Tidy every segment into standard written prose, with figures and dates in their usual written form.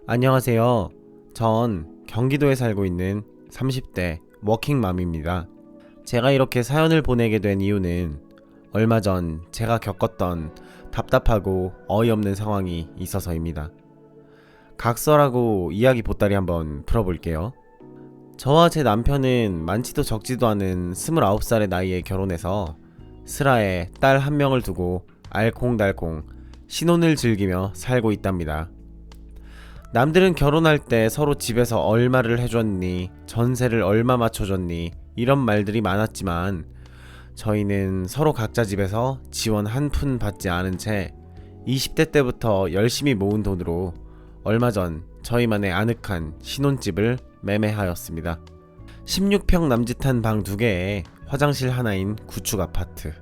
안녕하세요. 전 경기도에 살고 있는 30대 워킹맘입니다. 제가 이렇게 사연을 보내게 된 이유는 얼마 전 제가 겪었던 답답하고 어이없는 상황이 있어서입니다. 각설하고 이야기 보따리 한번 풀어볼게요. 저와 제 남편은 많지도 적지도 않은 29살의 나이에 결혼해서 슬하에 딸 한 명을 두고 알콩달콩 신혼을 즐기며 살고 있답니다. 남들은 결혼할 때 서로 집에서 얼마를 해줬니, 전세를 얼마 맞춰줬니, 이런 말들이 많았지만 저희는 서로 각자 집에서 지원 한 푼 받지 않은 채 20대 때부터 열심히 모은 돈으로 얼마 전 저희만의 아늑한 신혼집을 매매하였습니다. 16평 남짓한 방 2개에 화장실 하나인 구축 아파트.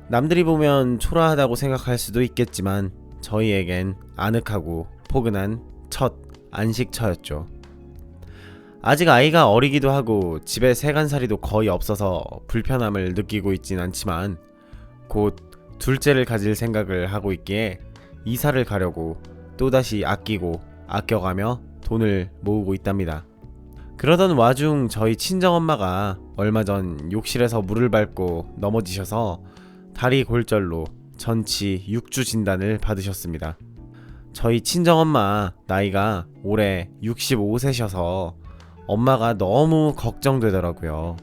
남들이 보면 초라하다고 생각할 수도 있겠지만 저희에겐 아늑하고 포근한 첫 안식처였죠. 아직 아이가 어리기도 하고 집에 세간살이도 거의 없어서 불편함을 느끼고 있진 않지만 곧 둘째를 가질 생각을 하고 있기에 이사를 가려고 또다시 아끼고 아껴가며 돈을 모으고 있답니다. 그러던 와중 저희 친정엄마가 얼마 전 욕실에서 물을 밟고 넘어지셔서 다리 골절로 전치 6주 진단을 받으셨습니다. 저희 친정엄마 나이가 올해 65세셔서 엄마가 너무 걱정되더라고요.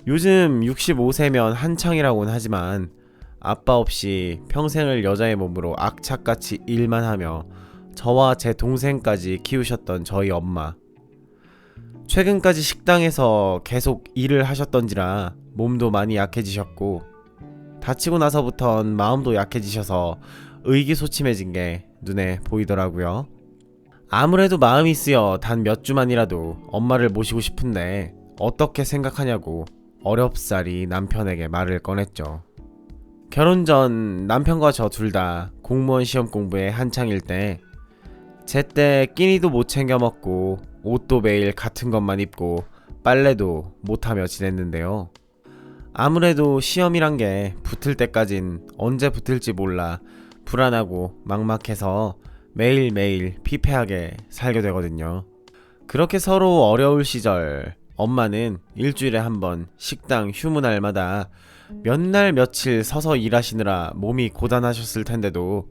요즘 65세면 한창이라고는 하지만 아빠 없이 평생을 여자의 몸으로 악착같이 일만 하며 저와 제 동생까지 키우셨던 저희 엄마. 최근까지 식당에서 계속 일을 하셨던지라 몸도 많이 약해지셨고 다치고 나서부턴 마음도 약해지셔서 의기소침해진 게 눈에 보이더라고요. 아무래도 마음이 쓰여 단 몇 주만이라도 엄마를 모시고 싶은데 어떻게 생각하냐고 어렵사리 남편에게 말을 꺼냈죠. 결혼 전 남편과 저 둘 다 공무원 시험 공부에 한창일 때 제때 끼니도 못 챙겨 먹고 옷도 매일 같은 것만 입고 빨래도 못하며 지냈는데요. 아무래도 시험이란 게 붙을 때까진 언제 붙을지 몰라 불안하고 막막해서 매일매일 피폐하게 살게 되거든요. 그렇게 서로 어려울 시절 엄마는 일주일에 한 번 식당 휴무날마다 몇 날 며칠 서서 일하시느라 몸이 고단하셨을 텐데도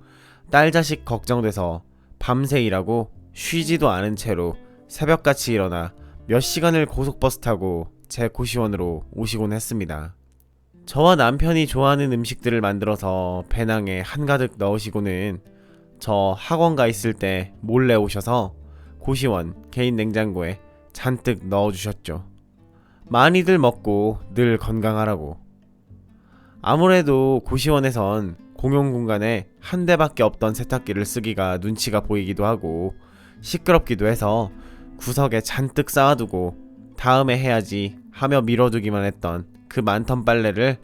딸 자식 걱정돼서 밤새 일하고 쉬지도 않은 채로 새벽같이 일어나 몇 시간을 고속버스 타고 제 고시원으로 오시곤 했습니다. 저와 남편이 좋아하는 음식들을 만들어서 배낭에 한가득 넣으시고는 저 학원 가 있을 때 몰래 오셔서 고시원 개인 냉장고에 잔뜩 넣어주셨죠. 많이들 먹고 늘 건강하라고. 아무래도 고시원에선 공용 공간에 한 대밖에 없던 세탁기를 쓰기가 눈치가 보이기도 하고 시끄럽기도 해서 구석에 잔뜩 쌓아두고 다음에 해야지 하며 미뤄두기만 했던 그 많던 빨래를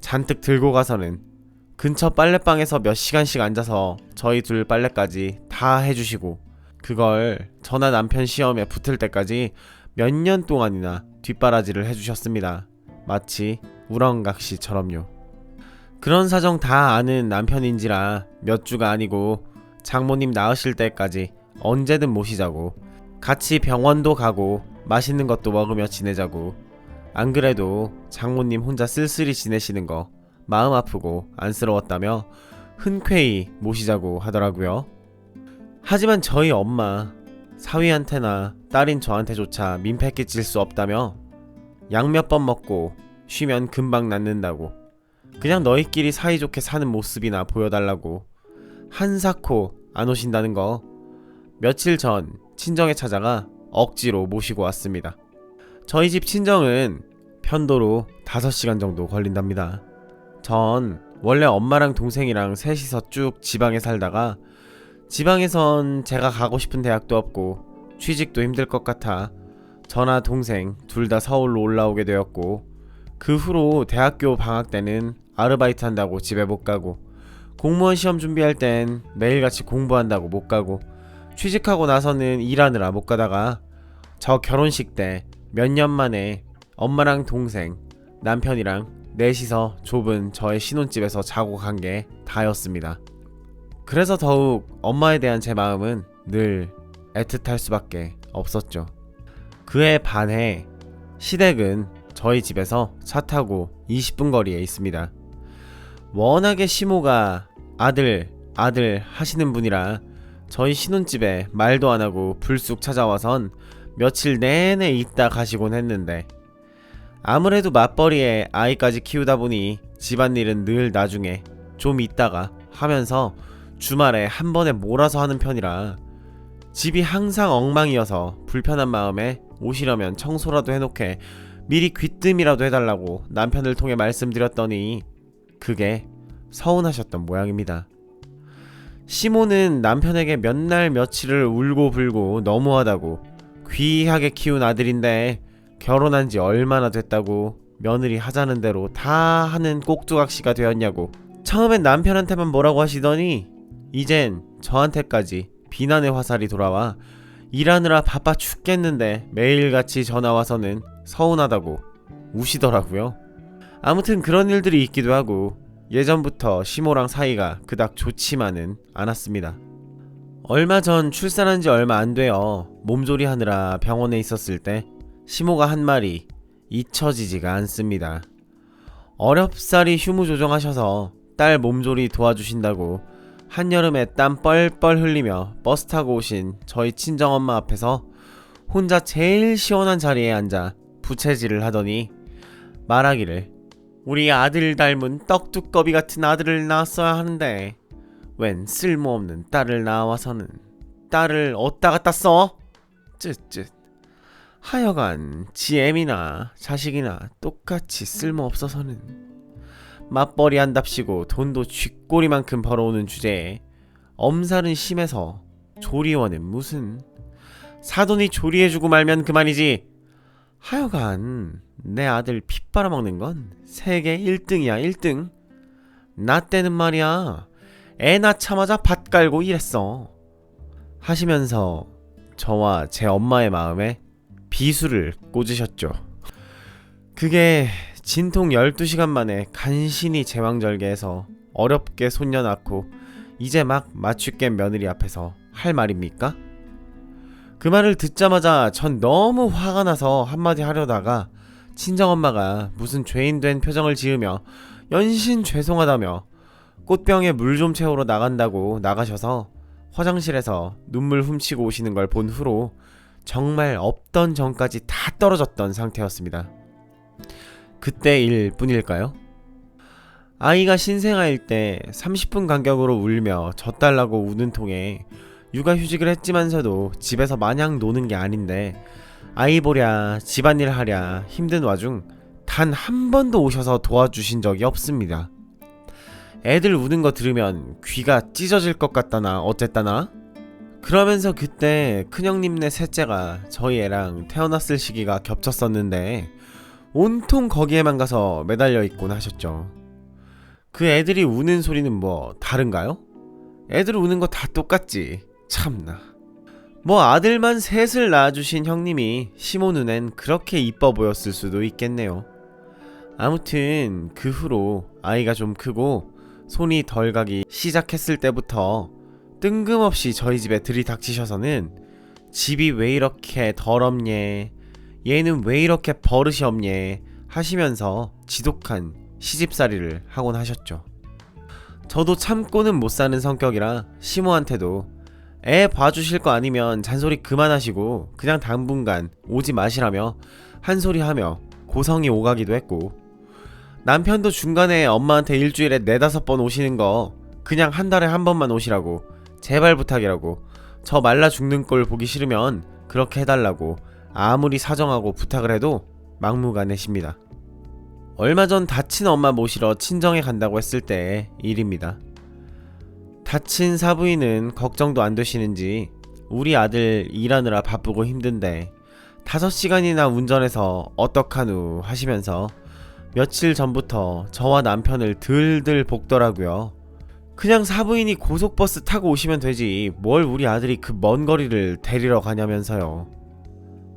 잔뜩 들고 가서는 근처 빨래방에서 몇 시간씩 앉아서 저희 둘 빨래까지 다 해주시고 그걸 저나 남편 시험에 붙을 때까지 몇 년 동안이나 뒷바라지를 해주셨습니다. 마치 우렁각시처럼요. 그런 사정 다 아는 남편인지라 몇 주가 아니고 장모님 나으실 때까지 언제든 모시자고 같이 병원도 가고 맛있는 것도 먹으며 지내자고 안 그래도 장모님 혼자 쓸쓸히 지내시는 거 마음 아프고 안쓰러웠다며 흔쾌히 모시자고 하더라고요. 하지만 저희 엄마 사위한테나 딸인 저한테조차 민폐 끼칠 수 없다며 약 몇 번 먹고 쉬면 금방 낫는다고 그냥 너희끼리 사이좋게 사는 모습이나 보여달라고 한사코 안 오신다는 거 며칠 전 친정에 찾아가 억지로 모시고 왔습니다. 저희 집 친정은 편도로 5시간 정도 걸린답니다. 전 원래 엄마랑 동생이랑 셋이서 쭉 지방에 살다가 지방에선 제가 가고 싶은 대학도 없고 취직도 힘들 것 같아 저나 동생 둘 다 서울로 올라오게 되었고 그 후로 대학교 방학 때는 아르바이트 한다고 집에 못 가고 공무원 시험 준비할 땐 매일같이 공부한다고 못 가고 취직하고 나서는 일하느라 못 가다가 저 결혼식 때 몇 년 만에 엄마랑 동생, 남편이랑 넷이서 좁은 저의 신혼집에서 자고 간 게 다였습니다. 그래서 더욱 엄마에 대한 제 마음은 늘 애틋할 수밖에 없었죠. 그에 반해 시댁은 저희 집에서 차 타고 20분 거리에 있습니다. 워낙에 시모가 아들 하시는 분이라 저희 신혼집에 말도 안 하고 불쑥 찾아와선 며칠 내내 있다 가시곤 했는데, 아무래도 맞벌이에 아이까지 키우다 보니 집안일은 늘 나중에 좀 있다가 하면서 주말에 한 번에 몰아서 하는 편이라 집이 항상 엉망이어서 불편한 마음에 오시려면 청소라도 해놓게 미리 귀뜸이라도 해달라고 남편을 통해 말씀드렸더니 그게 서운하셨던 모양입니다. 시모는 남편에게 몇 날 며칠을 울고불고 너무하다고, 귀하게 키운 아들인데 결혼한 지 얼마나 됐다고 며느리 하자는 대로 다 하는 꼭두각시가 되었냐고 처음엔 남편한테만 뭐라고 하시더니 이젠 저한테까지 비난의 화살이 돌아와 일하느라 바빠 죽겠는데 매일같이 전화와서는 서운하다고 우시더라고요. 아무튼 그런 일들이 있기도 하고 예전부터 시모랑 사이가 그닥 좋지만은 않았습니다. 얼마 전 출산한 지 얼마 안 되어 몸조리 하느라 병원에 있었을 때 시모가 한 말이 잊혀지지가 않습니다. 어렵사리 휴무 조정하셔서 딸 몸조리 도와주신다고 한여름에 땀 뻘뻘 흘리며 버스 타고 오신 저희 친정엄마 앞에서 혼자 제일 시원한 자리에 앉아 부채질을 하더니 말하기를, 우리 아들 닮은 떡두꺼비 같은 아들을 낳았어야 하는데 웬 쓸모없는 딸을 낳아와서는 딸을 어디다 갖다 써? 쯧쯧. 하여간 지 애미나 자식이나 똑같이 쓸모없어서는 맞벌이 한답시고 돈도 쥐꼬리만큼 벌어오는 주제에 엄살은 심해서 조리원은 무슨, 사돈이 조리해주고 말면 그만이지. 하여간 내 아들 피 빨아먹는 건 세계 1등이야 1등. 나 때는 말이야 애 낳자마자 밭 깔고 일했어 하시면서 저와 제 엄마의 마음에 비수를 꽂으셨죠. 그게 진통 12시간 만에 간신히 제왕절개해서 어렵게 손녀 낳고 이제 막 맞추게 며느리 앞에서 할 말입니까? 그 말을 듣자마자 전 너무 화가 나서 한마디 하려다가 친정엄마가 무슨 죄인된 표정을 지으며 연신 죄송하다며 꽃병에 물 좀 채우러 나간다고 나가셔서 화장실에서 눈물 훔치고 오시는 걸 본 후로 정말 없던 정까지 다 떨어졌던 상태였습니다. 그때 일 뿐일까요? 아이가 신생아일 때 30분 간격으로 울며 젖달라고 우는 통에 육아휴직을 했지만서도 집에서 마냥 노는 게 아닌데 아이 보랴 집안일 하랴 힘든 와중 단 한 번도 오셔서 도와주신 적이 없습니다. 애들 우는 거 들으면 귀가 찢어질 것 같다나 어쨌다나? 그러면서 그때 큰형님네 셋째가 저희 애랑 태어났을 시기가 겹쳤었는데 온통 거기에만 가서 매달려 있곤 하셨죠. 그 애들이 우는 소리는 뭐 다른가요? 애들 우는 거 다 똑같지. 참나. 뭐 아들만 셋을 낳아주신 형님이 시모 눈엔 그렇게 이뻐 보였을 수도 있겠네요. 아무튼 그 후로 아이가 좀 크고 손이 덜 가기 시작했을 때부터 뜬금없이 저희 집에 들이닥치셔서는 집이 왜 이렇게 더럽nye, 얘는 왜 이렇게 버릇이 없nye 하시면서 지독한 시집살이를 하곤 하셨죠. 저도 참고는 못 사는 성격이라 시모한테도 애 봐주실 거 아니면 잔소리 그만하시고 그냥 당분간 오지 마시라며 한 소리 하며 고성이 오가기도 했고, 남편도 중간에 엄마한테 일주일에 4-5번 오시는 거 그냥 한 달에 한 번만 오시라고 제발 부탁이라고, 저 말라 죽는 꼴 보기 싫으면 그렇게 해달라고 아무리 사정하고 부탁을 해도 막무가내십니다. 얼마 전 다친 엄마 모시러 친정에 간다고 했을 때의 일입니다. 다친 사부인은 걱정도 안 되시는지 우리 아들 일하느라 바쁘고 힘든데 5시간이나 운전해서 어떡하누 하시면서 며칠 전부터 저와 남편을 들들 볶더라고요. 그냥 사부인이 고속버스 타고 오시면 되지 뭘 우리 아들이 그 먼 거리를 데리러 가냐면서요.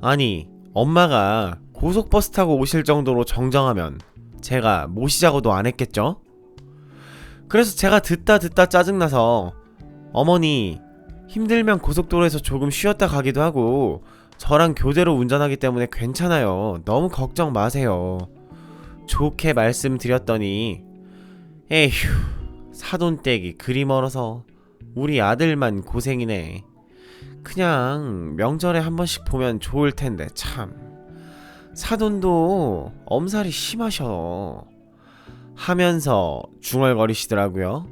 아니 엄마가 고속버스 타고 오실 정도로 정정하면 제가 모시자고도 안 했겠죠? 그래서 제가 듣다 짜증나서 어머니 힘들면 고속도로에서 조금 쉬었다 가기도 하고 저랑 교대로 운전하기 때문에 괜찮아요. 너무 걱정 마세요. 좋게 말씀드렸더니 에휴, 사돈댁이 그리 멀어서 우리 아들만 고생이네. 그냥 명절에 한 번씩 보면 좋을 텐데 참. 사돈도 엄살이 심하셔. 하면서 중얼거리시더라고요.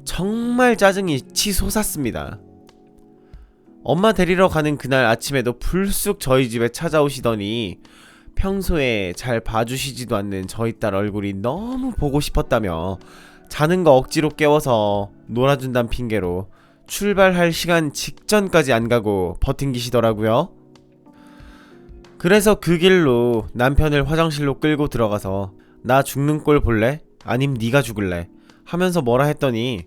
정말 짜증이 치솟았습니다. 엄마 데리러 가는 그날 아침에도 불쑥 저희 집에 찾아오시더니 평소에 잘 봐주시지도 않는 저희 딸 얼굴이 너무 보고 싶었다며 자는 거 억지로 깨워서 놀아준단 핑계로 출발할 시간 직전까지 안 가고 버팅기시더라고요. 그래서 그 길로 남편을 화장실로 끌고 들어가서 나 죽는 꼴 볼래? 아님 네가 죽을래? 하면서 뭐라 했더니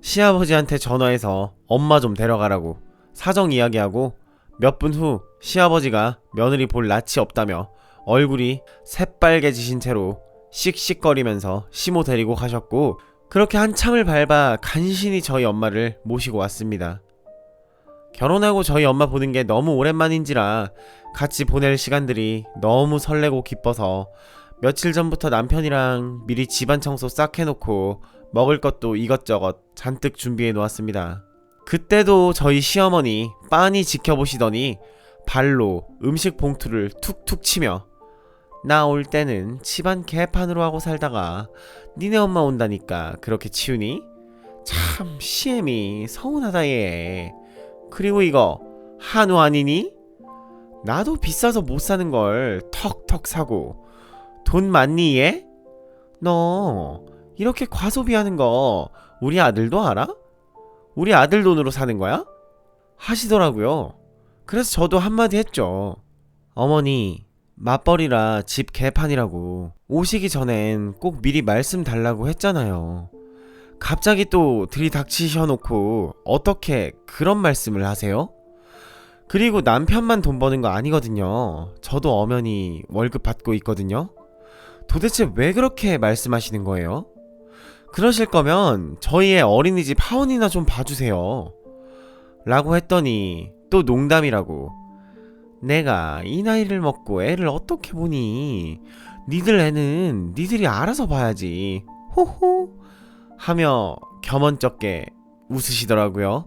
시아버지한테 전화해서 엄마 좀 데려가라고 사정 이야기하고 몇 분 후 시아버지가 며느리 볼 낯이 없다며 얼굴이 새빨개지신 채로 씩씩거리면서 시모 데리고 가셨고 그렇게 한참을 밟아 간신히 저희 엄마를 모시고 왔습니다. 결혼하고 저희 엄마 보는 게 너무 오랜만인지라 같이 보낼 시간들이 너무 설레고 기뻐서 며칠 전부터 남편이랑 미리 집안 청소 싹 해놓고 먹을 것도 이것저것 잔뜩 준비해 놓았습니다. 그때도 저희 시어머니 빤히 지켜보시더니 발로 음식 봉투를 툭툭 치며 나 올 때는 집안 개판으로 하고 살다가 니네 엄마 온다니까 그렇게 치우니? 참 시엠이 서운하다 얘. 그리고 이거 한우 아니니? 나도 비싸서 못 사는 걸 턱턱 사고 돈 많니 얘? 너 이렇게 과소비하는 거 우리 아들도 알아? 우리 아들 돈으로 사는 거야? 하시더라고요. 그래서 저도 한마디 했죠. 어머니 맞벌이라 집 개판이라고 오시기 전엔 꼭 미리 말씀 달라고 했잖아요. 갑자기 또 들이닥치셔놓고 어떻게 그런 말씀을 하세요? 그리고 남편만 돈 버는 거 아니거든요. 저도 엄연히 월급 받고 있거든요. 도대체 왜 그렇게 말씀하시는 거예요? 그러실 거면 저희의 어린이집 하원이나 좀 봐주세요. 라고 했더니 또 농담이라고 내가 이 나이를 먹고 애를 어떻게 보니 니들 애는 니들이 알아서 봐야지 호호 하며 겸언쩍게 웃으시더라고요.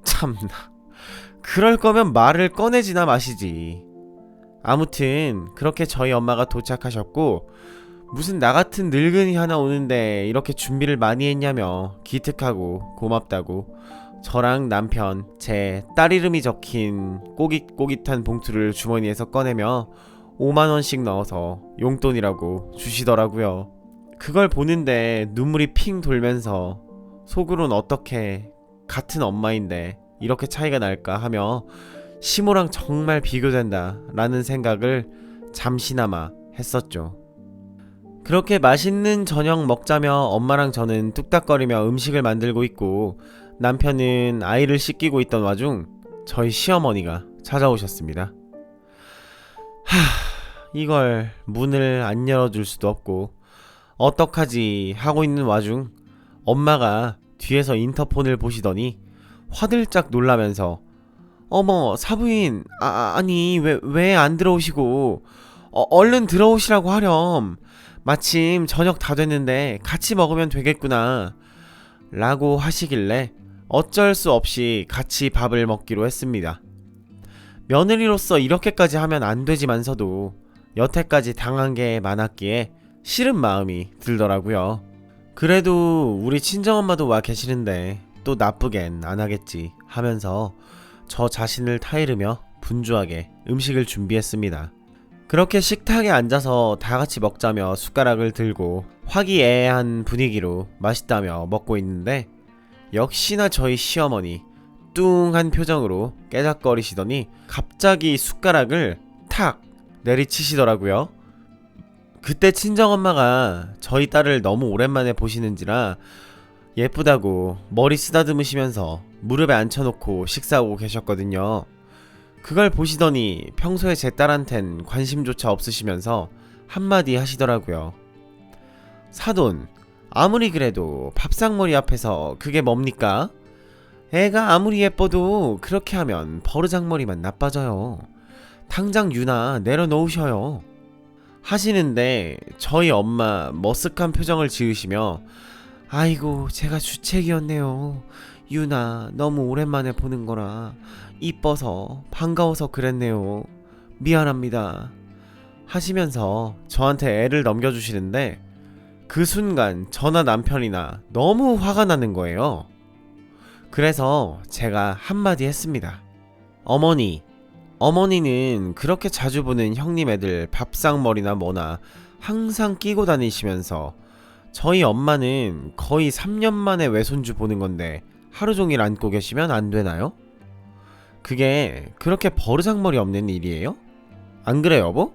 참나 그럴 거면 말을 꺼내지나 마시지. 아무튼 그렇게 저희 엄마가 도착하셨고 무슨 나 같은 늙은이 하나 오는데 이렇게 준비를 많이 했냐며 기특하고 고맙다고 저랑 남편, 제 딸 이름이 적힌 꼬깃꼬깃한 봉투를 주머니에서 꺼내며 5만원씩 넣어서 용돈이라고 주시더라고요. 그걸 보는데 눈물이 핑 돌면서 속으론 어떻게 같은 엄마인데 이렇게 차이가 날까 하며 시모랑 정말 비교된다 라는 생각을 잠시나마 했었죠. 그렇게 맛있는 저녁 먹자며 엄마랑 저는 뚝딱거리며 음식을 만들고 있고 남편은 아이를 씻기고 있던 와중 저희 시어머니가 찾아오셨습니다. 이걸 문을 안 열어줄 수도 없고 어떡하지 하고 있는 와중 엄마가 뒤에서 인터폰을 보시더니 화들짝 놀라면서 어머 사부인 아니 왜 안 들어오시고 얼른 들어오시라고 하렴. 마침 저녁 다 됐는데 같이 먹으면 되겠구나 라고 하시길래 어쩔 수 없이 같이 밥을 먹기로 했습니다. 며느리로서 이렇게까지 하면 안 되지만서도 여태까지 당한 게 많았기에 싫은 마음이 들더라고요. 그래도 우리 친정엄마도 와 계시는데 또 나쁘겐 안 하겠지 하면서 저 자신을 타이르며 분주하게 음식을 준비했습니다. 그렇게 식탁에 앉아서 다같이 먹자며 숟가락을 들고 화기애애한 분위기로 맛있다며 먹고 있는데 역시나 저희 시어머니 뚱한 표정으로 깨작거리시더니 갑자기 숟가락을 탁 내리치시더라고요. 그때 친정엄마가 저희 딸을 너무 오랜만에 보시는지라 예쁘다고 머리 쓰다듬으시면서 무릎에 앉혀놓고 식사하고 계셨거든요. 그걸 보시더니 평소에 제 딸한텐 관심조차 없으시면서 한마디 하시더라고요. 사돈, 아무리 그래도 밥상머리 앞에서 그게 뭡니까? 애가 아무리 예뻐도 그렇게 하면 버르장머리만 나빠져요. 당장 유나 내려놓으셔요. 하시는데 저희 엄마 머쓱한 표정을 지으시며 아이고 제가 주책이었네요. 유나 너무 오랜만에 보는 거라 이뻐서 반가워서 그랬네요. 미안합니다. 하시면서 저한테 애를 넘겨주시는데 그 순간 저나 남편이나 너무 화가 나는 거예요. 그래서 제가 한마디 했습니다. 어머니는 그렇게 자주 보는 형님 애들 밥상머리나 뭐나 항상 끼고 다니시면서 저희 엄마는 거의 3년 만에 외손주 보는 건데 하루 종일 안고 계시면 안 되나요? 그게 그렇게 버르장머리 없는 일이에요? 안 그래 여보?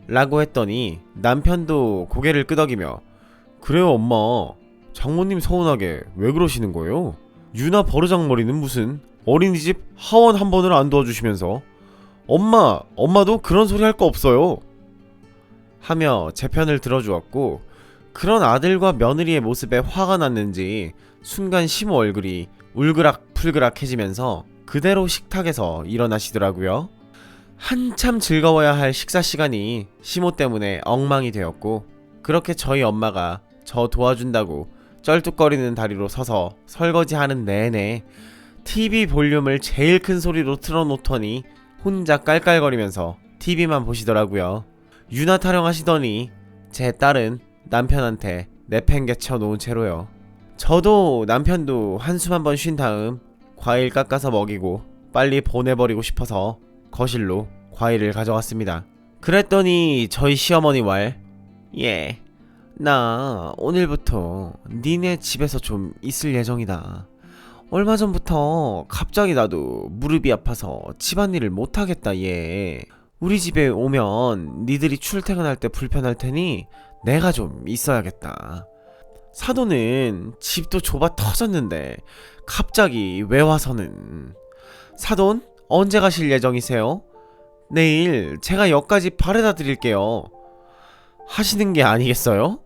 라고 했더니 남편도 고개를 끄덕이며 그래요 엄마, 장모님 서운하게 왜 그러시는 거예요? 유나 버르장머리는 무슨 어린이집 하원 한 번을 안 도와주시면서 엄마도 그런 소리 할 거 없어요 하며 제 편을 들어주었고 그런 아들과 며느리의 모습에 화가 났는지 순간 시모 얼굴이 울그락풀그락해지면서 그대로 식탁에서 일어나시더라고요. 한참 즐거워야 할 식사 시간이 시모 때문에 엉망이 되었고 그렇게 저희 엄마가 저 도와준다고 쩔뚝거리는 다리로 서서 설거지하는 내내 TV 볼륨을 제일 큰 소리로 틀어놓더니 혼자 깔깔거리면서 TV만 보시더라고요. 유나 타령하시더니 제 딸은 남편한테 내팽개쳐 놓은 채로요. 저도 남편도 한숨 한번 쉰 다음 과일 깎아서 먹이고 빨리 보내버리고 싶어서 거실로 과일을 가져갔습니다. 그랬더니 저희 시어머니 말 예, 나 오늘부터 니네 집에서 좀 있을 예정이다. 얼마 전부터 갑자기 나도 무릎이 아파서 집안일을 못하겠다 얘. 우리 집에 오면 니들이 출퇴근할 때 불편할 테니 내가 좀 있어야겠다. 사돈은 집도 좁아 터졌는데 갑자기 왜 와서는. 사돈 언제 가실 예정이세요? 내일 제가 역까지 바래다 드릴게요. 하시는 게 아니겠어요?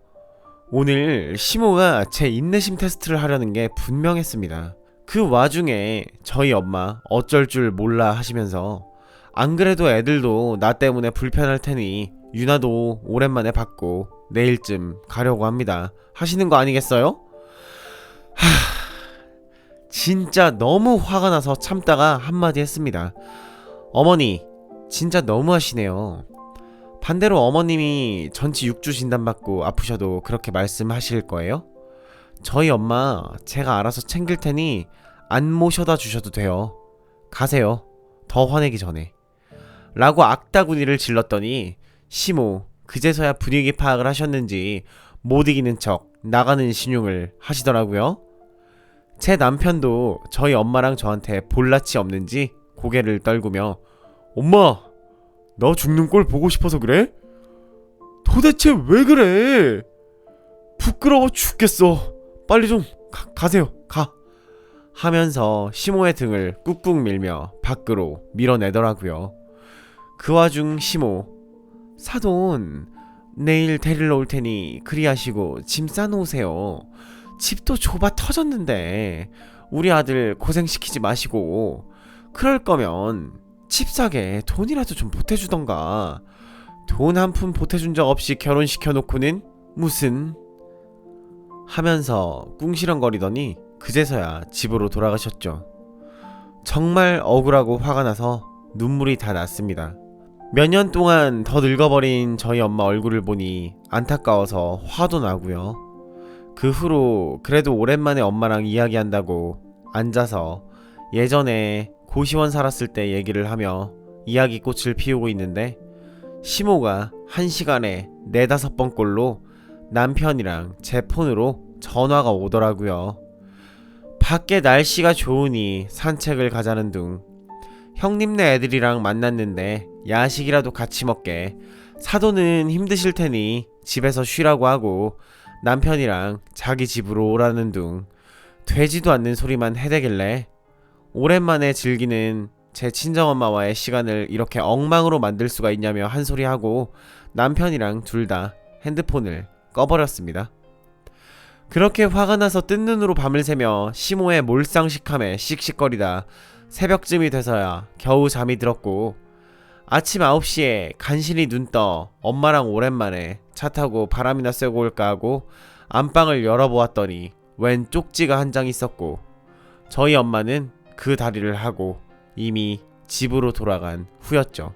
오늘 시모가 제 인내심 테스트를 하려는 게 분명했습니다. 그 와중에 저희 엄마 어쩔 줄 몰라 하시면서 안 그래도 애들도 나 때문에 불편할 테니 유나도 오랜만에 받고 내일쯤 가려고 합니다. 하시는 거 아니겠어요? 진짜 너무 화가 나서 참다가 한마디 했습니다. 어머니, 진짜 너무하시네요. 반대로 어머님이 전치 6주 진단받고 아프셔도 그렇게 말씀하실 거예요? 저희 엄마 제가 알아서 챙길 테니 안 모셔다 주셔도 돼요. 가세요. 더 화내기 전에. 라고 악다구니를 질렀더니 시모 그제서야 분위기 파악을 하셨는지 못 이기는 척 나가는 신용을 하시더라고요. 제 남편도 저희 엄마랑 저한테 볼낯이 없는지 고개를 떨구며 엄마, 너 죽는 꼴 보고 싶어서 그래? 도대체 왜 그래? 부끄러워 죽겠어. 빨리 좀 가세요. 가. 하면서 시모의 등을 꾹꾹 밀며 밖으로 밀어내더라고요. 그 와중 시모, 사돈 내일 데리러 올 테니 그리 하시고 짐 싸놓으세요. 집도 좁아 터졌는데 우리 아들 고생시키지 마시고 그럴 거면 집 사게 돈이라도 좀 보태주던가. 돈 한 푼 보태준 적 없이 결혼시켜놓고는 무슨 하면서 꿍시렁거리더니 그제서야 집으로 돌아가셨죠. 정말 억울하고 화가 나서 눈물이 다 났습니다. 몇 년 동안 더 늙어버린 저희 엄마 얼굴을 보니 안타까워서 화도 나고요. 그 후로 그래도 오랜만에 엄마랑 이야기한다고 앉아서 예전에 고시원 살았을 때 얘기를 하며 이야기꽃을 피우고 있는데 시모가 1시간에 4-5번 꼴로 남편이랑 제 폰으로 전화가 오더라고요. 밖에 날씨가 좋으니 산책을 가자는 둥, 형님네 애들이랑 만났는데 야식이라도 같이 먹게, 사돈은 힘드실 테니 집에서 쉬라고 하고 남편이랑 자기 집으로 오라는 둥, 되지도 않는 소리만 해대길래 오랜만에 즐기는 제 친정엄마와의 시간을 이렇게 엉망으로 만들 수가 있냐며 한 소리 하고 남편이랑 둘 다 핸드폰을 꺼버렸습니다. 그렇게 화가 나서 뜬 눈으로 밤을 새며 시모의 몰상식함에 씩씩거리다 새벽쯤이 돼서야 겨우 잠이 들었고, 아침 9시에 간신히 눈 떠 엄마랑 오랜만에 차 타고 바람이나 쐬고 올까 하고 안방을 열어보았더니 웬 쪽지가 한 장 있었고, 저희 엄마는 그 다리를 하고 이미 집으로 돌아간 후였죠.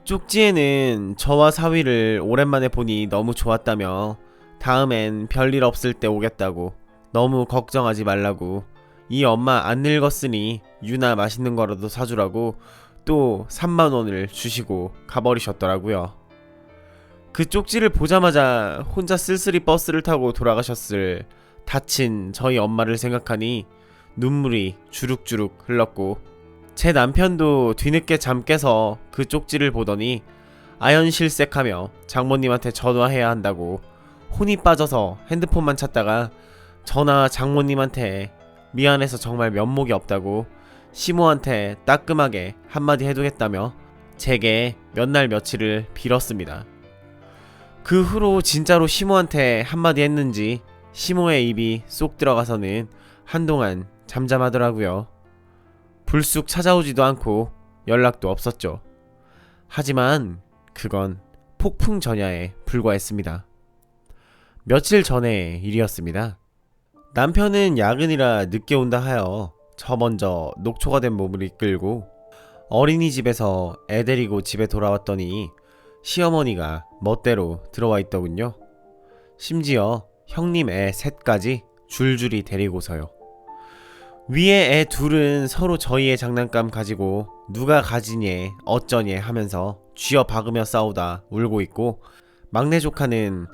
쪽지에는 저와 사위를 오랜만에 보니 너무 좋았다며 다음엔 별일 없을 때 오겠다고, 너무 걱정하지 말라고, 이 엄마 안 늙었으니 유나 맛있는 거라도 사주라고 또 3만원을 주시고 가버리셨더라고요. 그 쪽지를 보자마자 혼자 쓸쓸히 버스를 타고 돌아가셨을 다친 저희 엄마를 생각하니 눈물이 주룩주룩 흘렀고, 제 남편도 뒤늦게 잠 깨서 그 쪽지를 보더니 아연실색하며 장모님한테 전화해야 한다고 혼이 빠져서 핸드폰만 찾다가 전화 장모님한테 미안해서 정말 면목이 없다고 시모한테 따끔하게 한마디 해두겠다며 제게 몇 날 며칠을 빌었습니다. 그 후로 진짜로 시모한테 한마디 했는지 시모의 입이 쏙 들어가서는 한동안 잠잠하더라고요. 불쑥 찾아오지도 않고 연락도 없었죠. 하지만 그건 폭풍 전야에 불과했습니다. 며칠 전의 일이었습니다. 남편은 야근이라 늦게 온다 하여 저 먼저 녹초가 된 몸을 이끌고 어린이집에서 애 데리고 집에 돌아왔더니 시어머니가 멋대로 들어와 있더군요. 심지어 형님 애 셋까지 줄줄이 데리고서요. 위에 애 둘은 서로 저희의 장난감 가지고 누가 가지니 어쩌니 하면서 쥐어 박으며 싸우다 울고 있고, 막내 조카는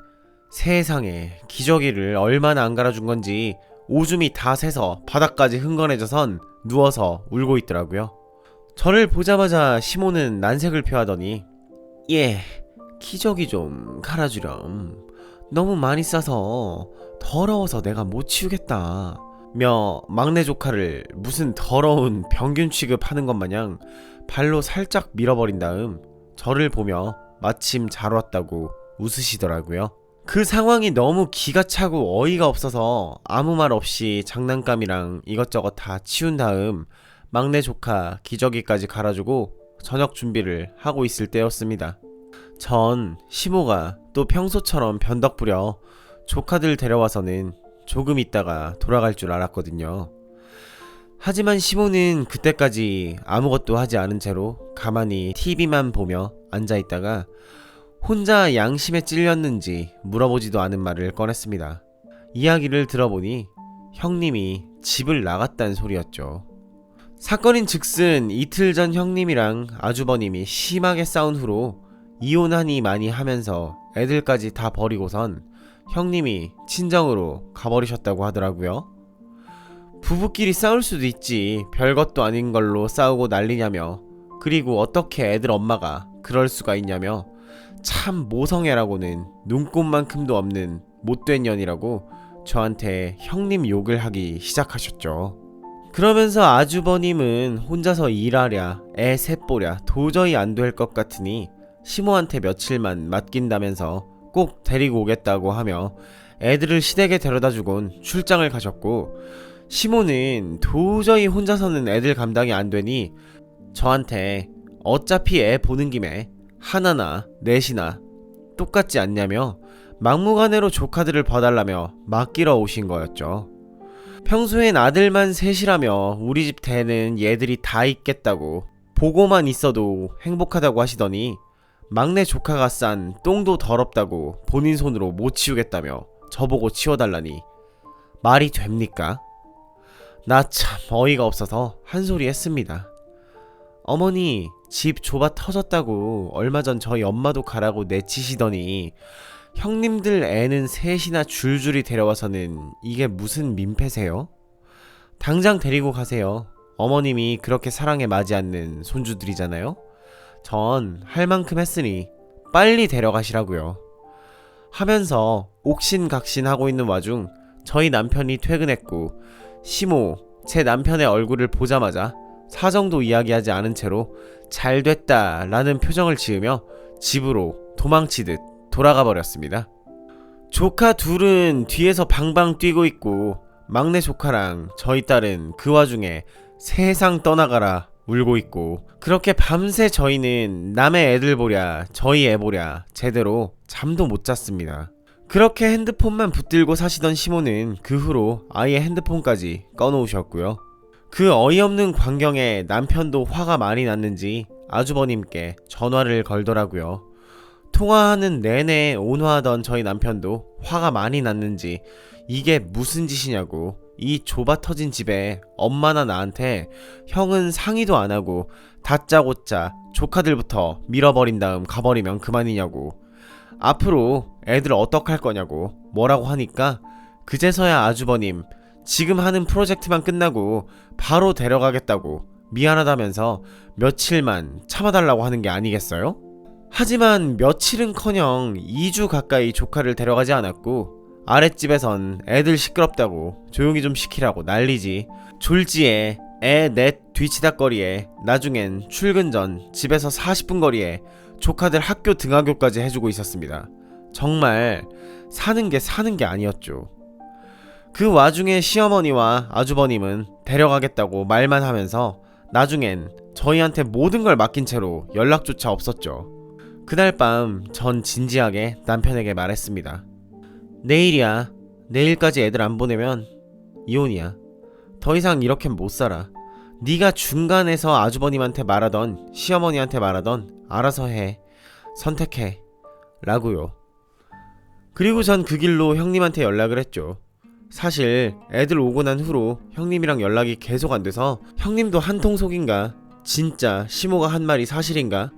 세상에 기저귀를 얼마나 안 갈아준 건지 오줌이 다 새서 바닥까지 흥건해져선 누워서 울고 있더라고요. 저를 보자마자 시모는 난색을 표하더니 예, 기저귀 좀 갈아주렴. 너무 많이 싸서 더러워서 내가 못 치우겠다 며 막내 조카를 무슨 더러운 병균 취급하는 것 마냥 발로 살짝 밀어버린 다음 저를 보며 마침 잘 왔다고 웃으시더라고요. 그 상황이 너무 기가 차고 어이가 없어서 아무 말 없이 장난감이랑 이것저것 다 치운 다음 막내 조카 기저귀까지 갈아주고 저녁 준비를 하고 있을 때였습니다. 전 시모가 또 평소처럼 변덕 부려 조카들 데려와서는 조금 있다가 돌아갈 줄 알았거든요. 하지만 시모는 그때까지 아무것도 하지 않은 채로 가만히 TV만 보며 앉아있다가 혼자 양심에 찔렸는지 물어보지도 않은 말을 꺼냈습니다. 이야기를 들어보니 형님이 집을 나갔다는 소리였죠. 사건인 즉슨 이틀 전 형님이랑 아주버님이 심하게 싸운 후로 이혼하니 많이 하면서 애들까지 다 버리고선 형님이 친정으로 가버리셨다고 하더라고요. 부부끼리 싸울 수도 있지 별것도 아닌 걸로 싸우고 난리냐며, 그리고 어떻게 애들 엄마가 그럴 수가 있냐며 참 모성애라고는 눈꼽만큼도 없는 못된 년이라고 저한테 형님 욕을 하기 시작하셨죠. 그러면서 아주버님은 혼자서 일하랴 애 셋 보랴 도저히 안 될 것 같으니 시모한테 며칠만 맡긴다면서 꼭 데리고 오겠다고 하며 애들을 시댁에 데려다주곤 출장을 가셨고, 시모는 도저히 혼자서는 애들 감당이 안 되니 저한테 어차피 애 보는 김에 하나나 넷이나 똑같지 않냐며 막무가내로 조카들을 봐달라며 맡기러 오신 거였죠. 평소엔 아들만 셋이라며 우리 집 대는 얘들이 다 있겠다고 보고만 있어도 행복하다고 하시더니 막내 조카가 싼 똥도 더럽다고 본인 손으로 못 치우겠다며 저보고 치워달라니 말이 됩니까? 나 참 어이가 없어서 한 소리 했습니다. 어머니 집 좁아 터졌다고 얼마 전 저희 엄마도 가라고 내치시더니 형님들 애는 셋이나 줄줄이 데려와서는 이게 무슨 민폐세요? 당장 데리고 가세요. 어머님이 그렇게 사랑에 맞지 않는 손주들이잖아요. 전 할 만큼 했으니 빨리 데려가시라고요. 하면서 옥신각신하고 있는 와중 저희 남편이 퇴근했고, 시모 제 남편의 얼굴을 보자마자 사정도 이야기하지 않은 채로 잘됐다 라는 표정을 지으며 집으로 도망치듯 돌아가 버렸습니다. 조카 둘은 뒤에서 방방 뛰고 있고 막내 조카랑 저희 딸은 그 와중에 세상 떠나가라 울고 있고, 그렇게 밤새 저희는 남의 애들 보랴 저희 애 보랴 제대로 잠도 못 잤습니다. 그렇게 핸드폰만 붙들고 사시던 시모는 그 후로 아예 핸드폰까지 꺼놓으셨고요. 그 어이없는 광경에 남편도 화가 많이 났는지 아주버님께 전화를 걸더라고요. 통화하는 내내 온화하던 저희 남편도 화가 많이 났는지 이게 무슨 짓이냐고, 이 좁아터진 집에 엄마나 나한테 형은 상의도 안하고 다짜고짜 조카들부터 밀어버린 다음 가버리면 그만이냐고, 앞으로 애들 어떡할 거냐고 뭐라고 하니까 그제서야 아주버님 지금 하는 프로젝트만 끝나고 바로 데려가겠다고 미안하다면서 며칠만 참아달라고 하는 게 아니겠어요? 하지만 며칠은커녕 2주 가까이 조카를 데려가지 않았고, 아랫집에선 애들 시끄럽다고 조용히 좀 시키라고 난리지. 졸지에 애 넷 뒤치다거리에 나중엔 출근 전 집에서 40분 거리에 조카들 학교 등하교까지 해주고 있었습니다. 정말 사는 게 아니었죠. 그 와중에 시어머니와 아주버님은 데려가겠다고 말만 하면서 나중엔 저희한테 모든 걸 맡긴 채로 연락조차 없었죠. 그날 밤 전 진지하게 남편에게 말했습니다. 내일이야. 내일까지 애들 안 보내면 이혼이야. 더 이상 이렇게 못 살아. 네가 중간에서 아주버님한테 말하던 시어머니한테 말하던 알아서 해. 선택해. 라고요. 그리고 전 그 길로 형님한테 연락을 했죠. 사실 애들 오고 난 후로 형님이랑 연락이 계속 안 돼서 형님도 한통속인가? 진짜 시모가 한 말이 사실인가?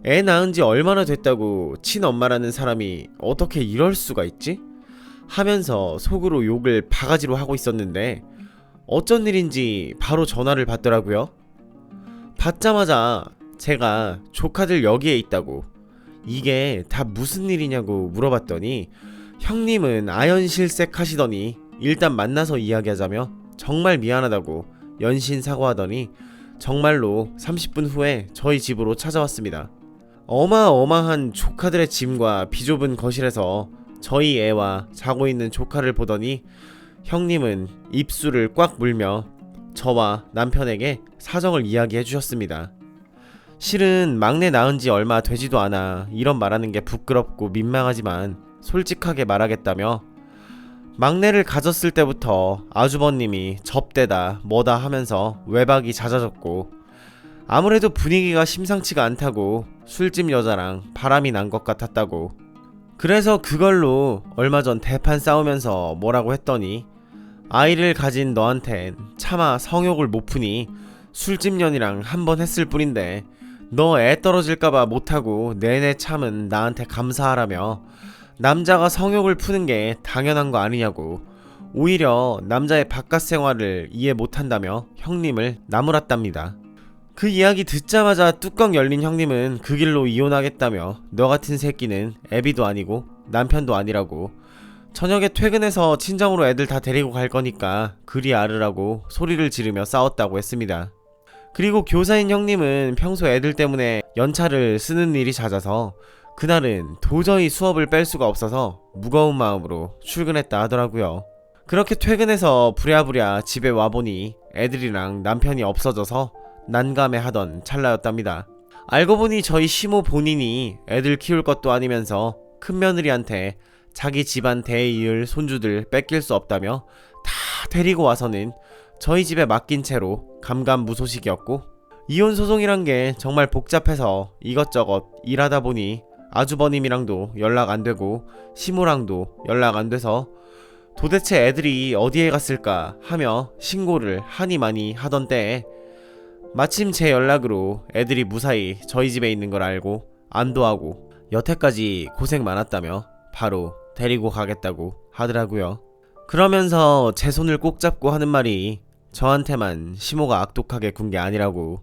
애 낳은 지 얼마나 됐다고 친엄마라는 사람이 어떻게 이럴 수가 있지? 하면서 속으로 욕을 바가지로 하고 있었는데 어쩐 일인지 바로 전화를 받더라고요. 받자마자 제가 조카들 여기에 있다고, 이게 다 무슨 일이냐고 물어봤더니 형님은 아연실색 하시더니 일단 만나서 이야기하자며 정말 미안하다고 연신 사과하더니 정말로 30분 후에 저희 집으로 찾아왔습니다. 어마어마한 조카들의 짐과 비좁은 거실에서 저희 애와 자고 있는 조카를 보더니 형님은 입술을 꽉 물며 저와 남편에게 사정을 이야기해 주셨습니다. 실은 막내 낳은 지 얼마 되지도 않아 이런 말하는 게 부끄럽고 민망하지만 솔직하게 말하겠다며, 막내를 가졌을 때부터 아주버님이 접대다 뭐다 하면서 외박이 잦아졌고, 아무래도 분위기가 심상치가 않다고 술집 여자랑 바람이 난 것 같았다고, 그래서 그걸로 얼마 전 대판 싸우면서 뭐라고 했더니 아이를 가진 너한텐 차마 성욕을 못 푸니 술집 년이랑 한 번 했을 뿐인데 너 애 떨어질까봐 못하고 내내 참은 나한테 감사하라며 남자가 성욕을 푸는 게 당연한 거 아니냐고, 오히려 남자의 바깥 생활을 이해 못한다며 형님을 나무랐답니다. 그 이야기 듣자마자 뚜껑 열린 형님은 그 길로 이혼하겠다며 너 같은 새끼는 애비도 아니고 남편도 아니라고, 저녁에 퇴근해서 친정으로 애들 다 데리고 갈 거니까 그리 알으라고 소리를 지르며 싸웠다고 했습니다. 그리고 교사인 형님은 평소 애들 때문에 연차를 쓰는 일이 잦아서 그날은 도저히 수업을 뺄 수가 없어서 무거운 마음으로 출근했다 하더라고요. 그렇게 퇴근해서 부랴부랴 집에 와보니 애들이랑 남편이 없어져서 난감해하던 찰나였답니다. 알고 보니 저희 시모 본인이 애들 키울 것도 아니면서 큰며느리한테 자기 집안 대이을 손주들 뺏길 수 없다며 다 데리고 와서는 저희 집에 맡긴 채로 감감무소식이었고, 이혼소송이란 게 정말 복잡해서 이것저것 일하다 보니 아주버님이랑도 연락 안 되고 시모랑도 연락 안 돼서 도대체 애들이 어디에 갔을까 하며 신고를 하니 많이 하던 때에 마침 제 연락으로 애들이 무사히 저희 집에 있는 걸 알고 안도하고 여태까지 고생 많았다며 바로 데리고 가겠다고 하더라고요. 그러면서 제 손을 꼭 잡고 하는 말이 저한테만 시모가 악독하게 군 게 아니라고,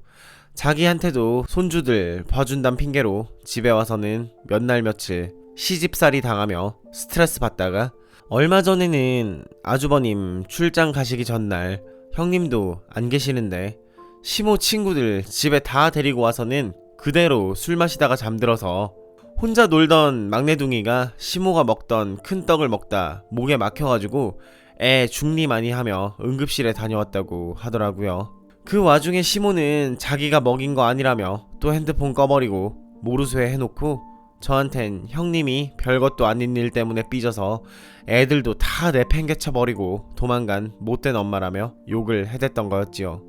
자기한테도 손주들 봐준단 핑계로 집에 와서는 몇 날 며칠 시집살이 당하며 스트레스 받다가 얼마 전에는 아주버님 출장 가시기 전날 형님도 안 계시는데 시모 친구들 집에 다 데리고 와서는 그대로 술 마시다가 잠들어서 혼자 놀던 막내둥이가 시모가 먹던 큰 떡을 먹다 목에 막혀가지고 애 중리 많이 하며 응급실에 다녀왔다고 하더라고요. 그 와중에 시모는 자기가 먹인 거 아니라며 또 핸드폰 꺼버리고 모르쇠 해놓고 저한텐 형님이 별것도 아닌 일 때문에 삐져서 애들도 다 내팽개쳐버리고 도망간 못된 엄마라며 욕을 해댔던 거였지요.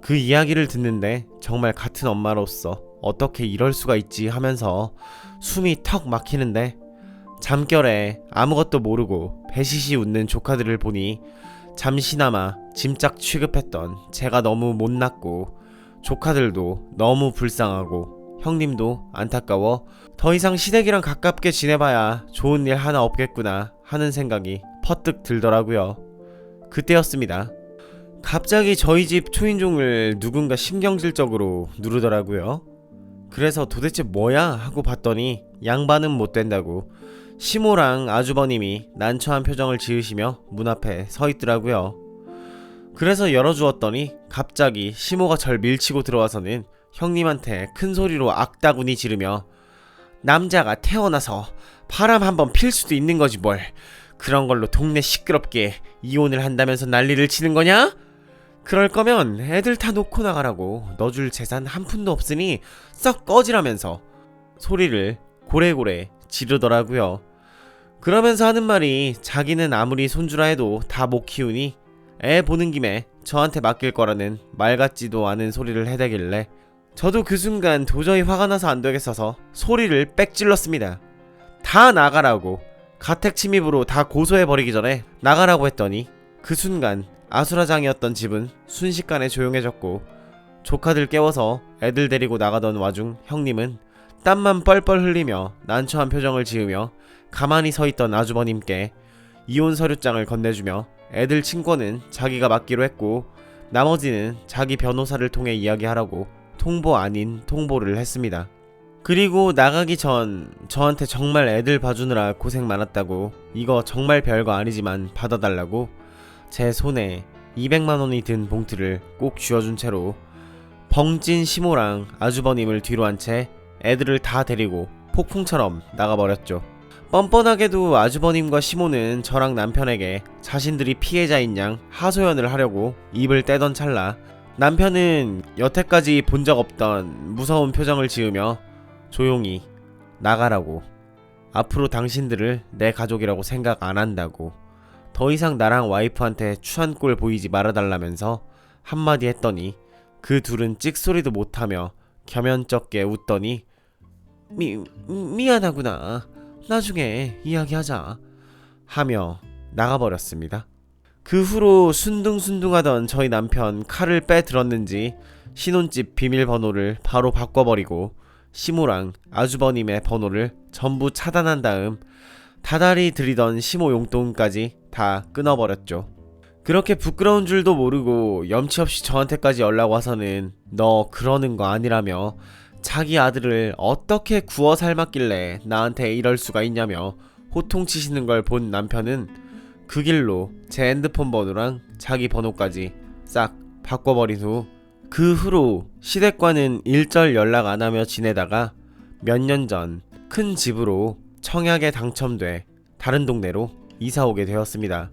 그 이야기를 듣는데 정말 같은 엄마로서 어떻게 이럴 수가 있지 하면서 숨이 턱 막히는데, 잠결에 아무것도 모르고 배시시 웃는 조카들을 보니 잠시나마 짐작 취급했던 제가 너무 못났고 조카들도 너무 불쌍하고 형님도 안타까워 더 이상 시댁이랑 가깝게 지내봐야 좋은 일 하나 없겠구나 하는 생각이 퍼뜩 들더라고요. 그때였습니다. 갑자기 저희 집 초인종을 누군가 신경질적으로 누르더라고요. 그래서 도대체 뭐야 하고 봤더니 양반은 못된다고 시모랑 아주버님이 난처한 표정을 지으시며 문 앞에 서 있더라고요. 그래서 열어주었더니 갑자기 시모가 절 밀치고 들어와서는 형님한테 큰 소리로 악다구니 지르며 남자가 태어나서 바람 한번 필 수도 있는 거지 뭘, 그런 걸로 동네 시끄럽게 이혼을 한다면서 난리를 치는 거냐? 그럴 거면 애들 다 놓고 나가라고, 넣어줄 재산 한 푼도 없으니 썩 꺼지라면서 소리를 고래고래 지르더라고요. 그러면서 하는 말이 자기는 아무리 손주라 해도 다 못 키우니 애 보는 김에 저한테 맡길 거라는 말 같지도 않은 소리를 해대길래 저도 그 순간 도저히 화가 나서 안 되겠어서 소리를 빽 질렀습니다. 다 나가라고, 가택 침입으로 다 고소해버리기 전에 나가라고 했더니 그 순간 아수라장이었던 집은 순식간에 조용해졌고 조카들 깨워서 애들 데리고 나가던 와중 형님은 땀만 뻘뻘 흘리며 난처한 표정을 지으며 가만히 서있던 아주버님께 이혼 서류장을 건네주며 애들 친권은 자기가 맡기로 했고 나머지는 자기 변호사를 통해 이야기하라고 통보 아닌 통보를 했습니다. 그리고 나가기 전 저한테 정말 애들 봐주느라 고생 많았다고, 이거 정말 별거 아니지만 받아달라고 제 손에 200만원이 든 봉투를 꼭 쥐어준 채로 벙찐 시모랑 아주버님을 뒤로 한 채 애들을 다 데리고 폭풍처럼 나가버렸죠. 뻔뻔하게도 아주버님과 시모는 저랑 남편에게 자신들이 피해자인 양 하소연을 하려고 입을 떼던 찰나 남편은 여태까지 본 적 없던 무서운 표정을 지으며 조용히 나가라고, 앞으로 당신들을 내 가족이라고 생각 안 한다고, 더 이상 나랑 와이프한테 추한 꼴 보이지 말아달라면서 한마디 했더니 그 둘은 찍소리도 못하며 겸연쩍게 웃더니 미안하구나, 나중에 이야기하자 하며 나가버렸습니다. 그 후로 순둥순둥하던 저희 남편 칼을 빼들었는지 신혼집 비밀번호를 바로 바꿔버리고 시모랑 아주버님의 번호를 전부 차단한 다음 다달이 들이던 시모 용돈까지 다 끊어버렸죠. 그렇게 부끄러운 줄도 모르고 염치없이 저한테까지 연락 와서는 너 그러는 거 아니라며 자기 아들을 어떻게 구워 삶았길래 나한테 이럴 수가 있냐며 호통치시는 걸 본 남편은 그 길로 제 핸드폰 번호랑 자기 번호까지 싹 바꿔버린 후 그 후로 시댁과는 일절 연락 안 하며 지내다가 몇 년 전 큰 집으로 청약에 당첨돼 다른 동네로 이사 오게 되었습니다.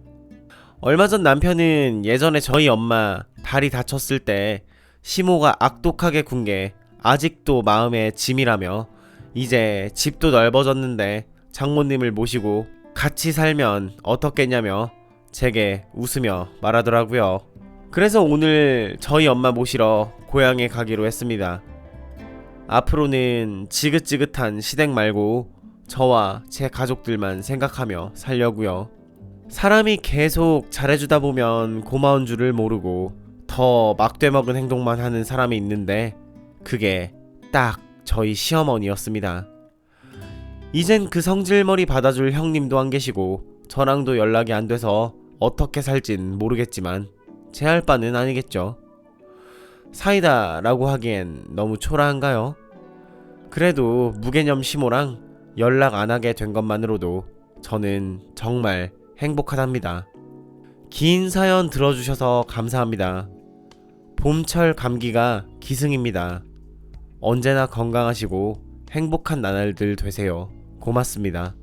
얼마 전 남편은 예전에 저희 엄마 다리 다쳤을 때 시모가 악독하게 군 게 아직도 마음에 짐이라며 이제 집도 넓어졌는데 장모님을 모시고 같이 살면 어떻겠냐며 제게 웃으며 말하더라고요. 그래서 오늘 저희 엄마 모시러 고향에 가기로 했습니다. 앞으로는 지긋지긋한 시댁 말고 저와 제 가족들만 생각하며 살려고요. 사람이 계속 잘해주다 보면 고마운 줄을 모르고 더 막되먹은 행동만 하는 사람이 있는데 그게 딱 저희 시어머니였습니다. 이젠 그 성질머리 받아줄 형님도 안 계시고 저랑도 연락이 안 돼서 어떻게 살진 모르겠지만 제 할 바는 아니겠죠. 사이다라고 하기엔 너무 초라한가요? 그래도 무개념 시모랑 연락 안 하게 된 것만으로도 저는 정말 행복하답니다. 긴 사연 들어주셔서 감사합니다. 봄철 감기가 기승입니다. 언제나 건강하시고 행복한 나날들 되세요. 고맙습니다.